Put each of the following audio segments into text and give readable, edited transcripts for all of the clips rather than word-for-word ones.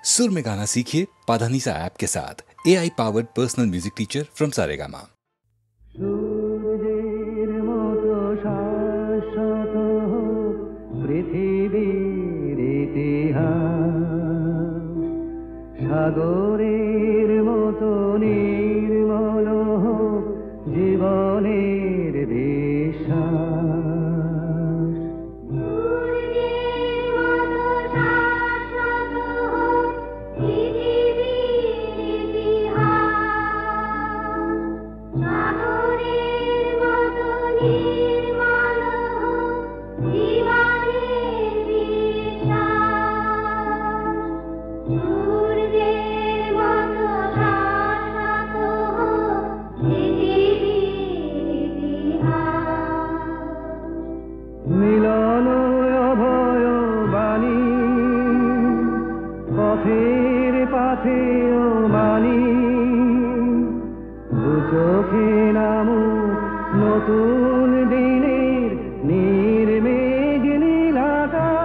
सुर में गाना सीखिए पाधानीसा ऐप के साथ AI powered personal music teacher from Saregama. সাগরের মতো নির্মল জীবনের বিশ্বাস, মিলন অভয় বাণী পথের পাথে ও মানি, দু চোখে নামুক নতুন দিনের নির্মেঘ নীলাকাশ।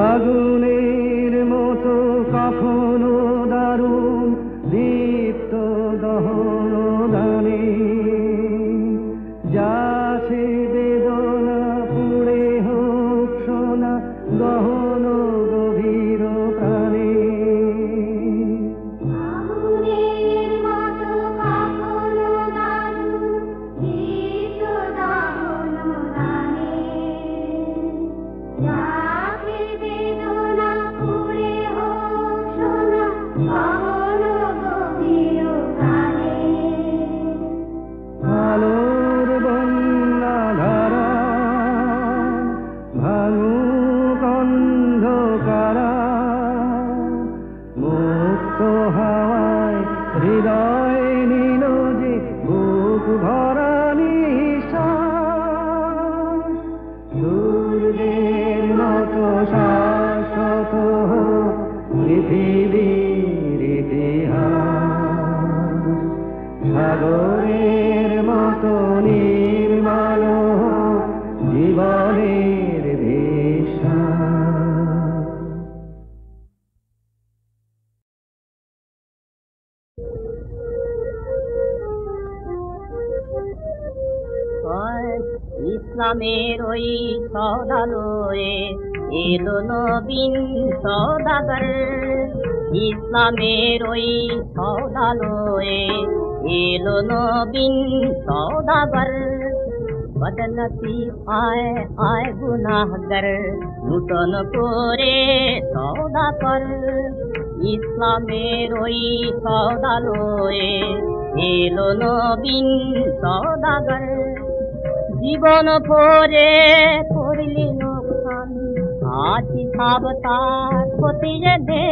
আগুনের মতো কখনো দারুণ দীপ্ত দহন দানে, যাচ্ছে বেদনা পুড়ে হোক সোনা গহন গভীর প্রাণে। আলোর বন্যা ধারা ভাঙুক অন্ধকারা, মুক্ত হাওয়ায় হৃদয় নিল যে বুক ভরা নিঃশ্বাস। সূর্যের মতো শাশ্বত হোক পৃথিবীর ইতিহাস, সাগরের মতো নির্মল জীবনের বিশ্বাস। ইসলামের ওই সদালয়ে এলো নবীন সদাগর, ইসলামের ওই সদালয়ে এলো নবীন সদাগর। বদনসি আয় আয় গুনাহগার, নূতন করে সওদা কর। ইসলামের ওই সদালয়ে এলো নবীন সদাগর। জীবন ভরে করলি নোকসান, আজ হিসাব তার খতিয়ে দে।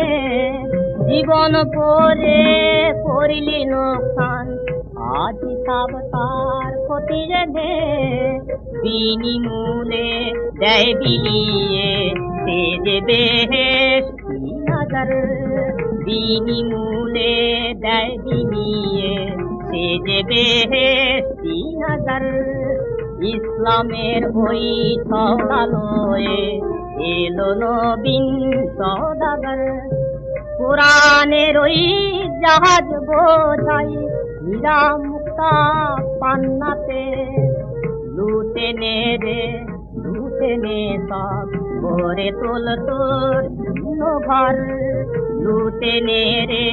জীবন ভরে করলি নোকসান, আজ হিসাব তার খতিয়ে দে। বিনিমূলে দেয় বিলিয়ে সে যে বেহেশতি নজর, বিনিমূলে দেয় বিলিয়ে সে যে বেহেশতি নজর। ইসলামের ওই সওদালয়ে এলো নবীন সওদাগর। কোরআনের ওই জাহাজ বোঝাই হীরা মুক্তা পান্নাতে, লুটে নে রে লুটে নে সব ভরে তোল তোর শূন্য ঘর। লুটে নে রে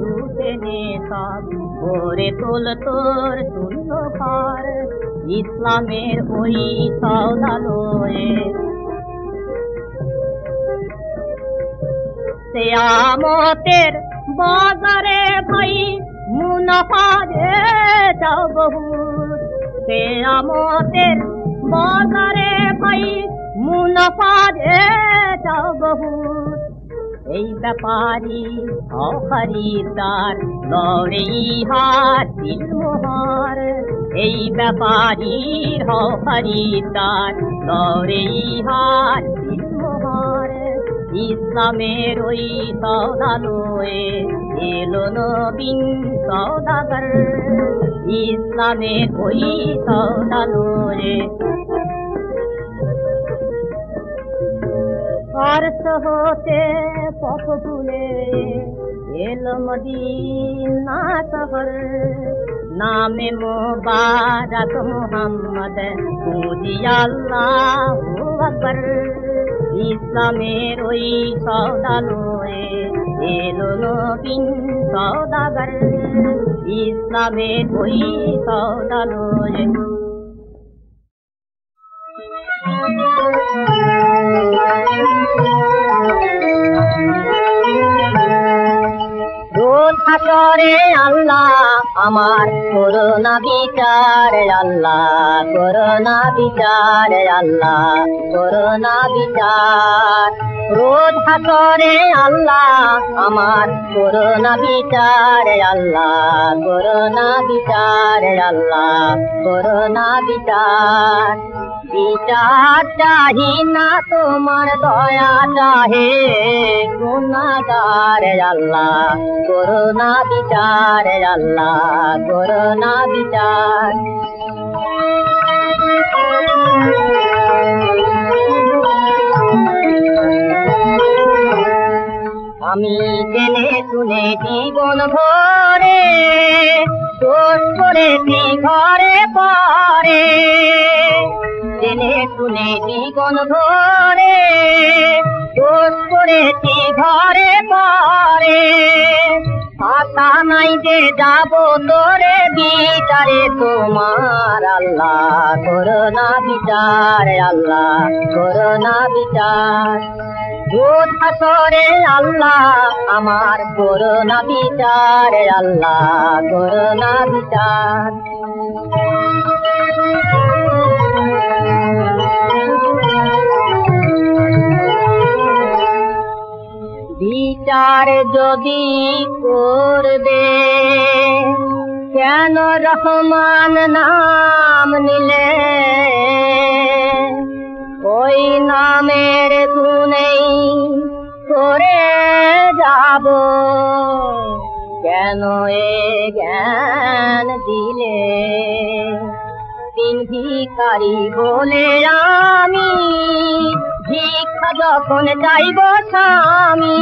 লুটে নে সব ভরে তোল তোর শূন্য ঘর। ইসলামের ওই সওদালয়ে কিয়ামতের বাজারে ভাই মুনাফা রে যাও বহুত। কিয়ামতের বাজারে ভাই মুনাফা রে যাও বহুত। এই ব্যাপারী খরিদ্দার লড়ে ইহার দিলমোহর এই ব্যাপারীর হরিদার লড়ে ইহার দিলমোহর ইসলামের ওই সওদালয়ে এলো নবীন সওদাগর ইসলামের ওই সওদালয়ে ফারস হতে পথ ভুলে এলো মদিনা শহর নামে মোবারক মুহাম্মদ পুজি আল্লাহু আকবার ইসলামের ওই সওদালয়ে এলো নবীন সওদাগর ইসলামের ওই সওদালয়ে রোজ হাসরে আল্লাহ আমার করোনা বিচার আল্লাহ করোনা বিচার আল্লাহ করোনা বিচার রোজ হাসরে আল্লাহ আমার করোনা বিচার আল্লাহ করোনা বিচার আল্লাহ করোনা বিচার বিচার চাহি না তোমার দয়া চাহে গুনাহগার আল্লাহ করোনা বিচার আল্লাহ করোনা বিচার আমি জেনে শুনে জীবন ভরে দোষ করেছি ঘরে পরে জেনে শুনে জীবন ভরে দোষ করেছি ঘরে পরে আশা নাই যে যাব তোরে বিচারে তোমার আল্লাহ করোনা বিচার আল্লাহ করোনা বিচার রোজ হাসরে আল্লাহ আমার করোনা বিচার আল্লাহ করোনা বিচার বিচার যদি করবে কেন রহমান নাম নিলে ওই নামের গুণেই করে যাব কেন এ জ্ঞান দিলে তিন ভিখারি বলে আমি ভিক্ষা যখন চাইব স্বামী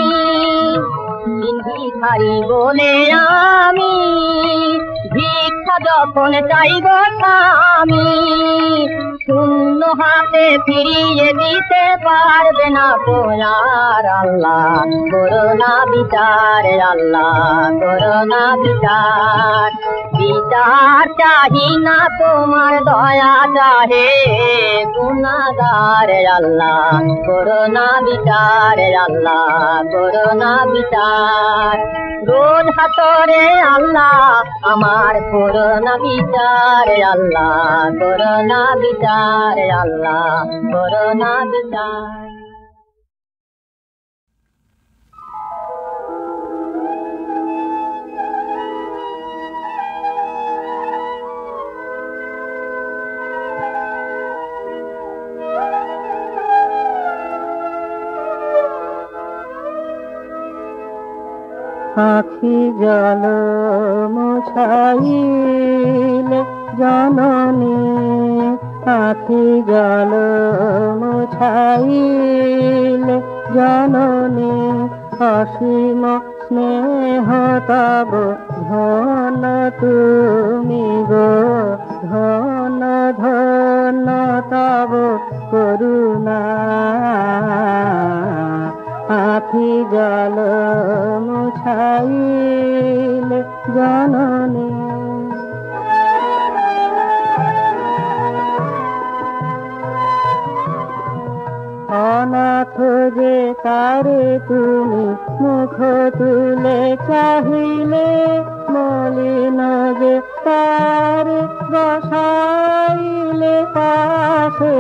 তিন ভিখারি বলে আমি ভিক্ষা যখন চাইব স্বামী শূন্য হাতে ফিরিয়ে দিতে পারবে না তোমার আল্লাহ করোনা বিচার আল্লাহ করোনা বিচার বিচার চাহি না তোমার দয়া চাহে গুনাহগার আল্লাহ করোনা বিচার আল্লাহ করোনা বিচার রোজ হাসরে আল্লাহ আমার করোনা বিচার আল্লাহ করোনা বিচার আল্লাহ করোনা বিচার আখি জল মুছাইলে জননী আখি জল মুছাইলে জননী অসীম স্নেহ তব ধন তুমি গো ধন ধন তব করুণা আখি জল মুছাইলে জননী অনাথ যে তারে তুমি মুখ তুলে চাহিলে মলিন যে তার বসাইলে পাশে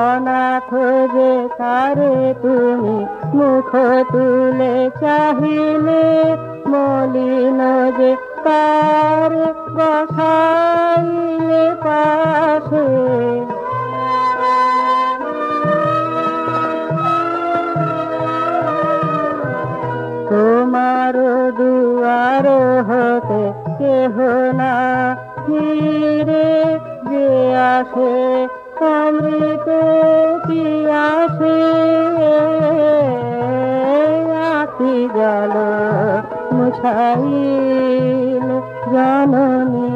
অনাথ যে তারে তুমি মুখ তুলে চাহিলে মলিন যে কেহ না ফিরে যে আসে অমৃত পিয়াসে আখি জল মুছাইল জননী।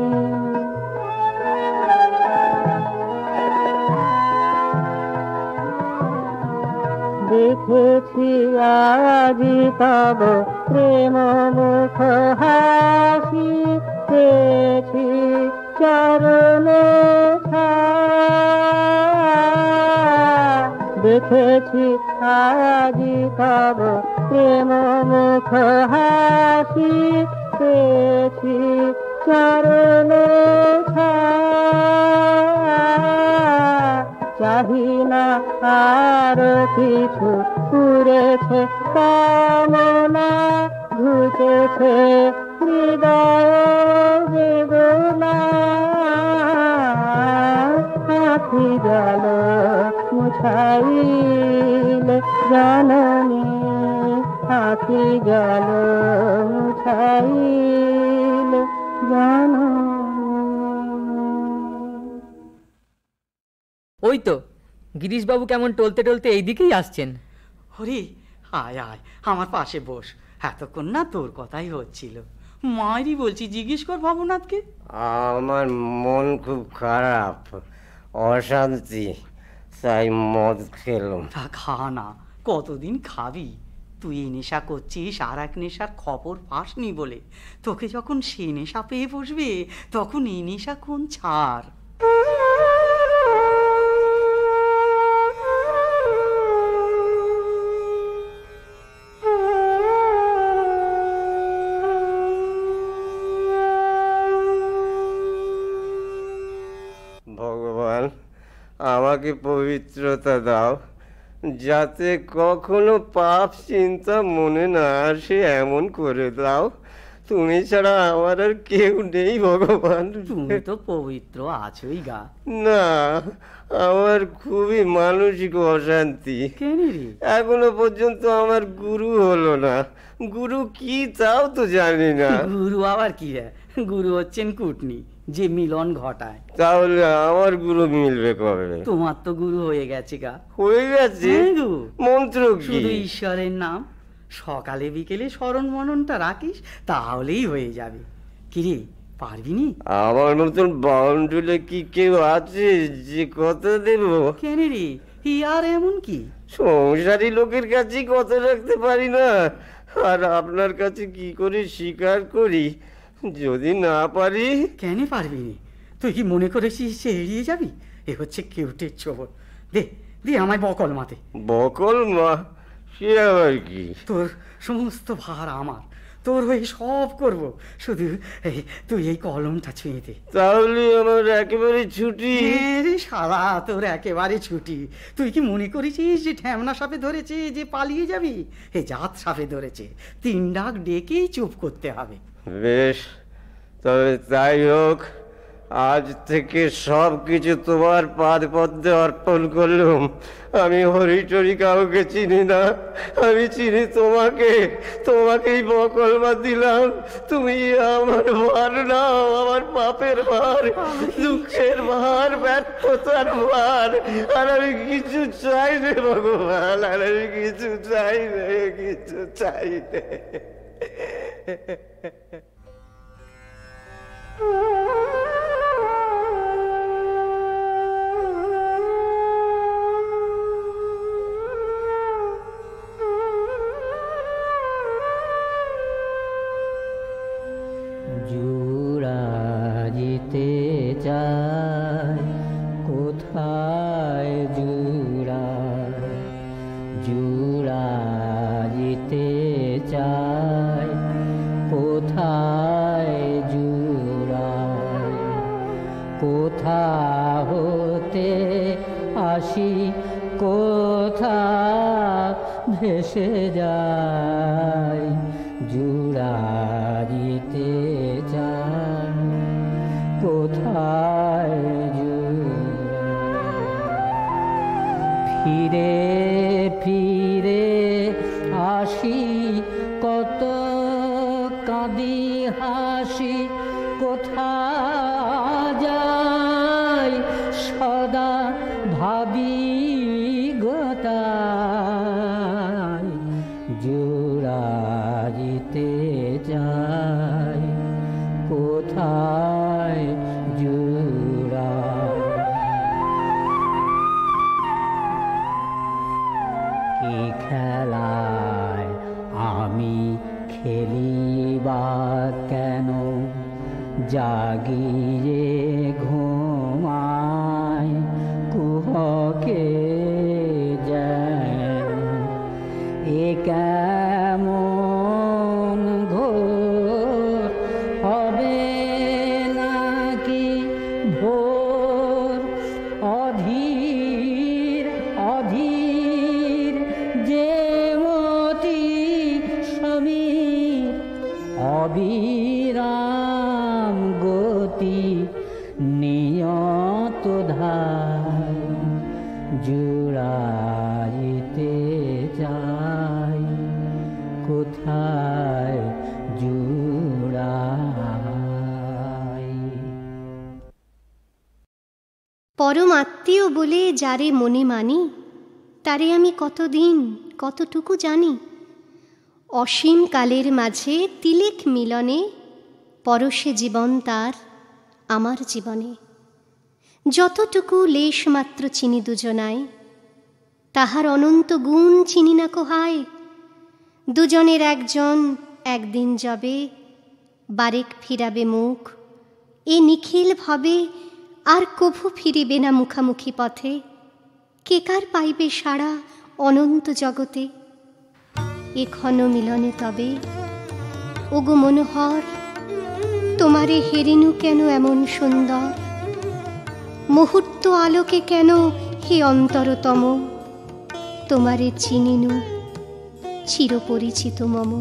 দেখেছি আজি তব প্রেম মুখ হাসি, পেয়েছি চরণ দেখেছি আজি তব প্রেম মুখ হাসি, পেয়েছি চরণ চাহি না আর কিছু, পুরেছে কামনা, ঘুচেছে হৃদয় বেদনা। আখি জল মুছাইল জননী, আখি জল মুছাইল জননী। ওই তো গিরিশবাবু কেমন টলতে টলতে এইদিকেই আসছেন। হরি, আয় আয় আমার পাশে বস। এতক্ষণ না তোর কথাই হচ্ছিল। মায়েরই বলছি, জিজ্ঞেস কর ভবনাথকে। আমার মন খুব খারাপ, অশান্তি, তাই মদ খেলাম। তা খা না, কতদিন খাবি? তুই এই নেশা করছিস, আর এক নেশার খবর পাসনি বলে। তোকে যখন সে নেশা পেয়ে বসবে, তখন এই নেশা কোন ছাড়। ভগবান, আমাকে পবিত্রতা দাও, যাতে কখনো পাপ চিন্তা মনে না আসে, এমন করে দাও। তুমি ছাড়া আমার আর কেউ নেই ভগবান। তুমি তো পবিত্র আছোই গা। না, আমার খুবই মানসিক অশান্তি। কেন রে? এখনো পর্যন্ত আমার গুরু হলো না। গুরু কি তাও তো জানি না। গুরু আবার কি? গুরু হচ্ছেন কুটনি, যে মিলন ঘটায়। তাহলে আমার গুরু মিলবে কবে? তোমার তো গুরু হয়ে গেছে গা। হয়ে গেছে? মন্ত্র কি? শুধু ঈশ্বরের নাম সকালে বিকেলে স্মরণ মননটা রাখিস, তাহলেই হয়ে যাবে। কিরে, পারবি নি? আমার মতন বাউন্ডুলে কি কেউ আছে যে কথা দেব? কেন রে, আর এমন কি? সংসারী লোকের কাছে কথা রাখতে পারি না, আর আপনার কাছে কি করে স্বীকার করি? যদি না পারি? কেন পারবি নি? তুই কি মনে করেছিস সে এড়িয়ে যাবি? এ হচ্ছে কেউটের চোর। দে দে আমায় বকল মাতে। বকল মা? সে আবার কি? তোর সমস্ত ভার আমার, তোর হয়ে সব করব, শুধু তুই এই কলমটা ছুঁয়ে দে। তাহলে আমার একেবারে ছুটি? রে শালা, তোর একেবারে ছুটি। তুই কি মনে করেছিস যে ঠ্যামনা সাপে ধরেছে যে পালিয়ে যাবি? এ জাত সাপে ধরেছে, 3 ডাক ডেকেই চুপ করতে হবে। বেশ, তবে তাই হোক। আজ থেকে সব কিছু তোমার পাদপদ্মে অর্পণ করলুম। আমি হরিটরি কাউকে চিনি না, আমি চিনি তোমাকে। তোমাকেই বকলমা দিলাম। তুমি আমার ভার নাও, আমার পাপের ভার, দুঃখের ভার, ব্যর্থতার ভার। আর আমি কিছু চাই রে ভগবান, আর আমি কিছু চাই রে, কিছু চাই রে। জুড়াইতে চাই কোথায় জুড়াই, জুড়াইতে চাই কোথায় জুড়াই, কোথা হতে আসি কোথা ভেসে যায়, জুড়াইতে চাই কোথায় ফিরে ফিরে আসি, কত কাঁদি হাসি ভাবি গোতাই জুড়াইতে যাই কোথায় জুড়াই কি খেলায় আমি খেলিবা কেন জাগিয়ে ঘুমাই কুহকে যেন এ কেমন ঘোর হবে নাকি ভোর অধীর অধীর যে মতি সমীর অবিরাম গতি নিয়ত ধাই জুড়াইতে যাই কোথায় জুড়াই। পরম আত্মীয় বলে যারে মনে মানি তারে আমি কতদিন কতটুকু জানি। অসীম কালের মাঝে তিলেক মিলনে পরশে জীবন তার আমার জীবনে। যতটুকু লেশ মাত্র চিনি দুজনায় তাহার অনন্ত গুণ চিনি না কোহায়। দুজনের একজন একদিন যাবে বারেক ফিরাবে মুখ এ নিখিল ভাবে আর কভু ফিরিবে না মুখামুখি পথে। কে কার পাইবে সারা অনন্ত জগতে এ ক্ষণ মিলনে তবে। ওগো মনোহর তোমারে হেরিনু কেন এমন সুন্দর মুহূর্ত আলোকে কেন হে অন্তরতম তোমারে চিনিনু চিরপরিচিত মম।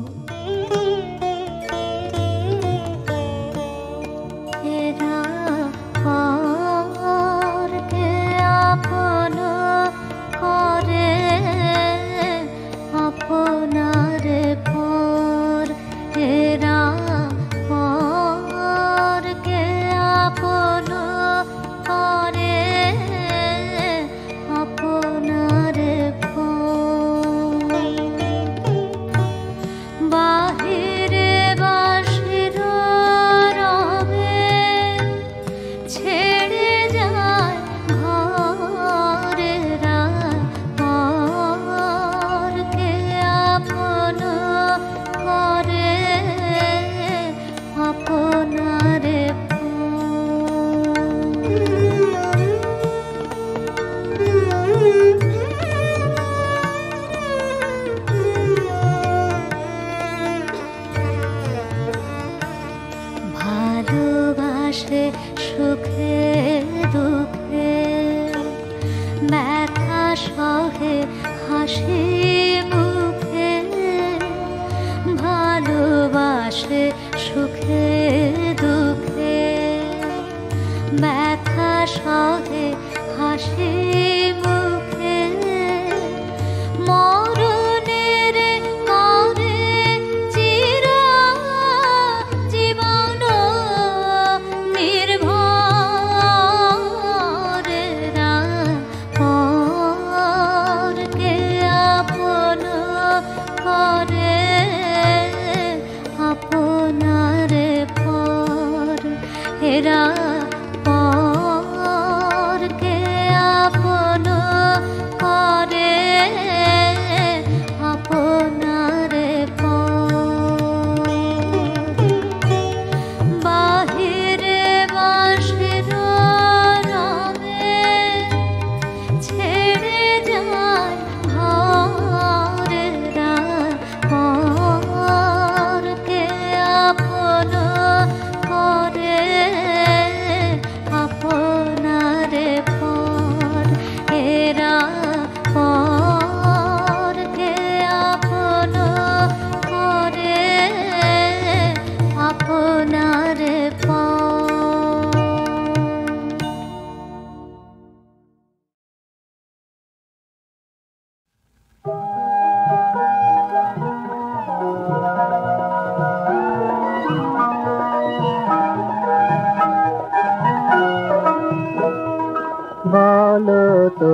বলো তো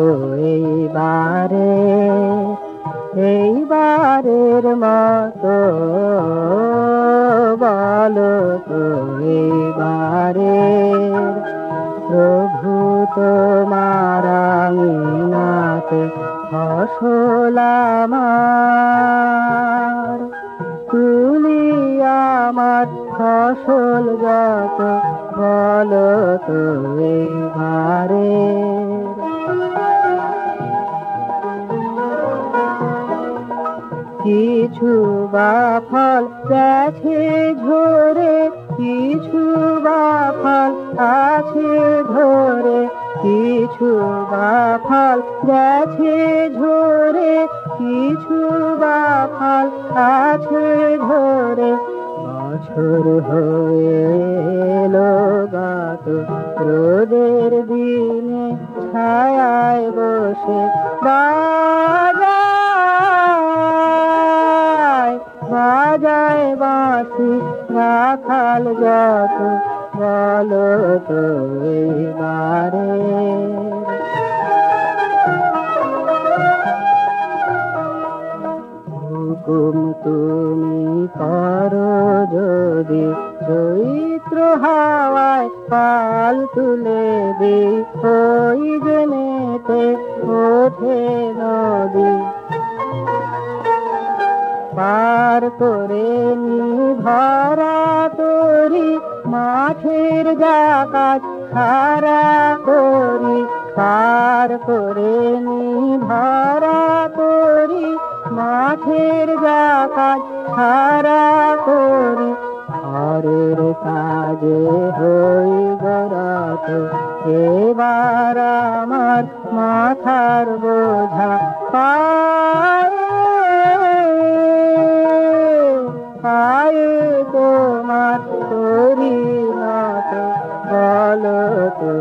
এইবারের মতো বলো তো এইবারের প্রভু তোমার আঙিনাতে ফসল আমার তুলি আমার ফসল যত বলো তো এইবারের কিছু বা ফল গেছে ঝরে কিছু বা ফল আছে ধরে কিছু বা ফল গেছে ঝরে কিছু বা ফল আছে ধরে বছর হয়ে এলো গত রোদের দিনে ছায়ায় বসে বাজায় বাঁশি রাখাল যত বলো তো এইবারে হুকুম তুমি করো যদি চৈত্র হাওয়ায় পাল তুলে দিই ওই জেনেতে ওঠে নদী পার করে নি ভরা তরি মাঠের জাকাত সারা করি পার করে নি ভরা তরি মাঠের জাকাত সারা করি ঘরের কাজে হই গরত এবার আমার মাথার বোঝা পায়ে তোমার করি নত বলো তো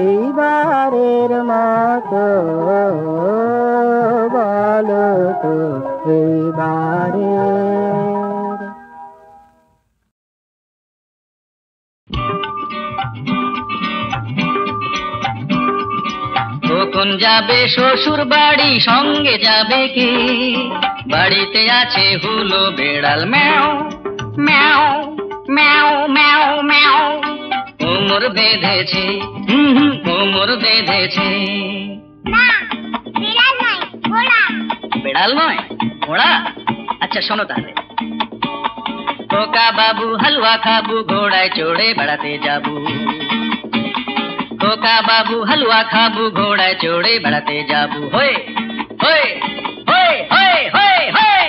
এইবারের মতো বলো তো এইবারের কখন যাবে শ্বশুর বাড়ি সঙ্গে যাবে কি বাড়িতে আছে হুলো বেড়াল ম্যাও ম্যাও ম্যাও ম্যাও ম্যাও কোমর বেঁধেছে কোমর বেঁধেছে বেড়াল নয় ঘোড়া আচ্ছা শোনো তাহলে খোকা বাবু হালুয়া খাবু ঘোড়ায় চড়ে বেড়াতে যাবো খোকা বাবু হালুয়া খাবু ঘোড়ায় চড়ে বেড়াতে যাবো হয়ে হয়ে হয়ে হয়ে হয়ে হয়ে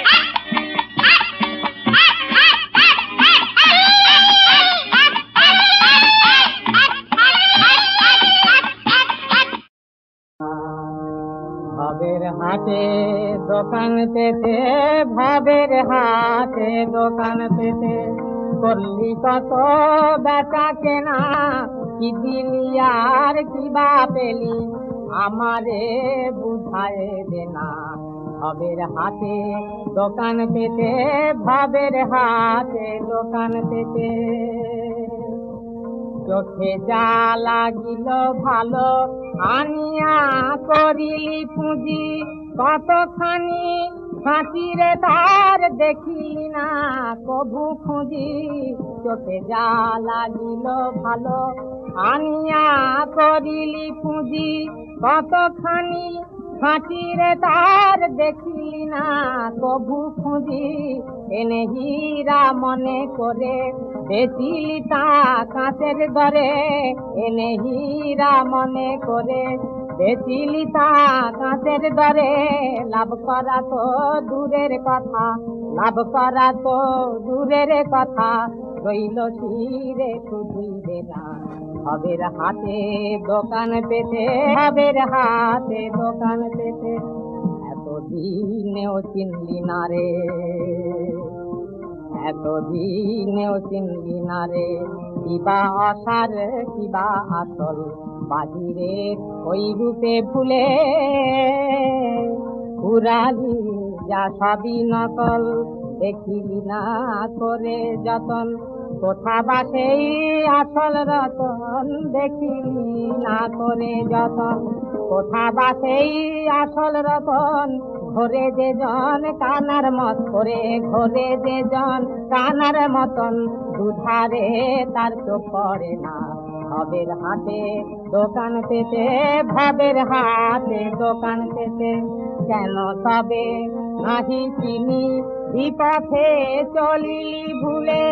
ভাবের হাটে দোকান পেতে ভাবের হাটে দোকান পেতে করলি কত বেচা কেনা কি দিলি আর কিবা পেলি আমারে বুঝায় দেনা ভাবের হাটে দোকান পেতে ভাবের হাটে দোকান পেতে চোখে যা লাগিল ভালো আনিয়া করিলি পুঁজি কতখানি ফাঁকিরে তার দেখিলি না কভু খুঁজি চোখে যা লাগিল ভালো আনিয়া করিলি পুঁজি কতখানি ফাঁকিরে তার দেখিলি না কভু খুঁজি এনে হীরা মনে করে বেচিলি তা কাঁচের দরে এনে হীরা মনে করে বেচিলি তা কাঁচের দরে লাভ করা তো দূরের কথা লাভ করা তো দূরের কথা রইল শিরে শুধুই দেনা ভাবের হাতে দোকান পেতে ভাবের হাতে দোকান পেতে এতদিনেও চিনলি না রে এতদিনেও চিনলি না রে কিবা আশার কিবা আসল বাহিরে ওই রূপে ভুলে পুরালি যা সবই নকল দেখিলি না করে যতন কোথা বা সেই আসল রতন দেখিলি না করে যতন, কোথা বা সেই আসল রতন ঘরে যে জন কানার মত করে, ঘরে যে জন কানার মতন দুধারে তার চোখ পড়ে না। ভবের হাতে দোকান পেতে, ভবের হাতে দোকান পেতে কেন তবে নাহি চিনি বিপথে চলিলি ভুলে,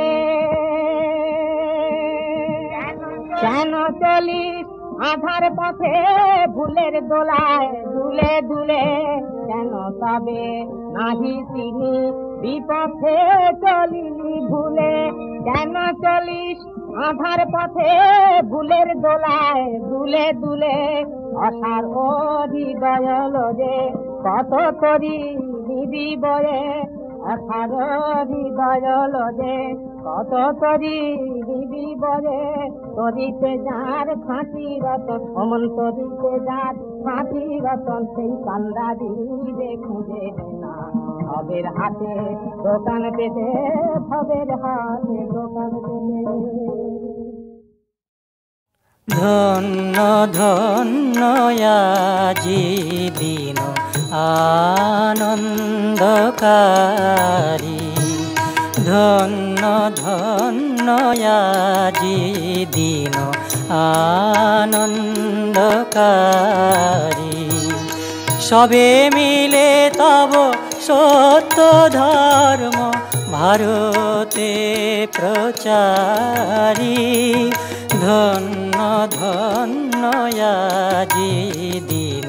কেন চলিস আধার পথে ভুলের দোলায় দুলে দুলে, কেন তবে নাহি চিনি বিপথে চলিলি ভুলে, কেন চলিস আধার পথে ভুলের দোলায় দুলে দুলে। অসার ও হৃদয় লোজে কত করি দিবি বয়ে, অসার হৃদয় লোজে কত করি দিবি বয়ে। তরিতে যার খাঁটি রতন, অমন তরিতে যার খাঁটি রতন সেই কান্দা দিবে খুঁজে না। ভবের হাতে দোকান পেতে, ভবের হাতে দোকান পেতে। ধন্য ধন্য আজি দিন আনন্দকারী, ধন্য ধন্য আজি দিন আনন্দকারী। সবে মিলে তব সত্য ধর্ম ভারতে প্রচারী, ধন্য ধন্য আজি দিন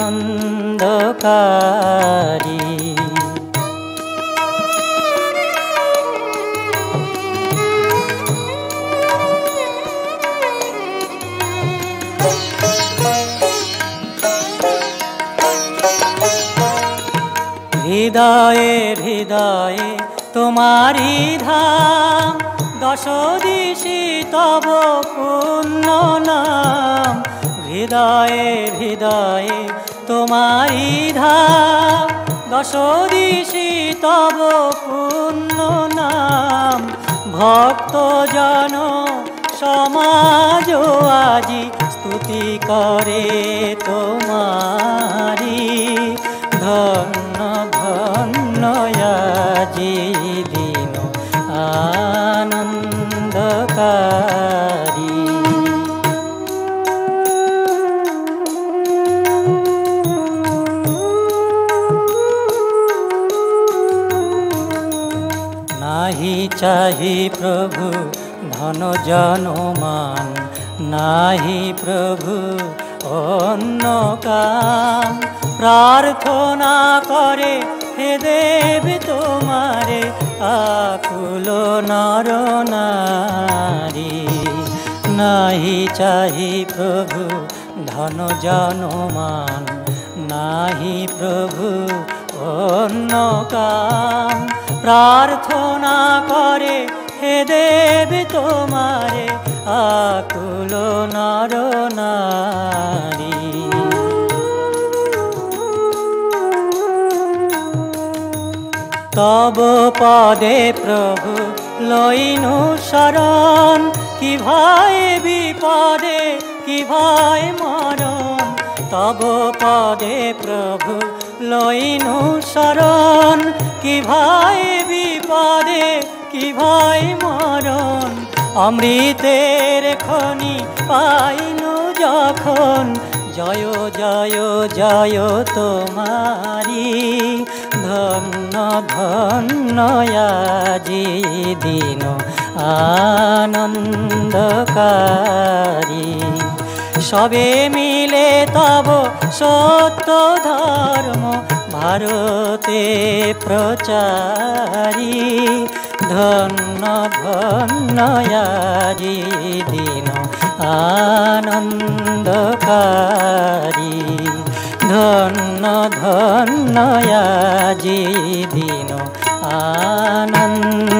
আনন্দকারী। হৃদয়ে হৃদয়ে তোমারি ধাম, দশ দিশি তব পুণ্য নাম। হৃদয়ে হৃদয়ে তোমারি ধাম, দশ দিশি তব পুণ্য নাম। ভক্ত জন সমাজ আজি স্তুতি করে তোমারি, ধন্য ধন্য আজি দিন আনন্দকারী। নাহি চাহি প্রভু ধন জন মান, নাহি প্রভু অন্য কাম। প্রার্থনা করে হে দেব তোমারে আকুল নর নারী। নাহি চাহি প্রভু ধন জন মান, নাহি প্রভু অন্য কাম। প্রার্থনা করে হে দেব তোমারে আকুল নর নারী। তব পদে প্রভু লইনু শরণ, কি ভাই বিপদে কি ভাই মরণ। তব পদে প্রভু লইনু শরণ, কি ভাই বিপদে কি ভাই মরণ। অমৃতের খনি পাইনু যখন, জয় জয় জয় তোমারি। ধন্য ধন্য আজি দিন আনন্দকারী। সবে মিলে তব সত্য ধর্ম ভারতে প্রচারী। ধন্য ধন্য আজি দিন আনন্দকারী। ধন্য ধন্য আজি দিন আনন্দকারী।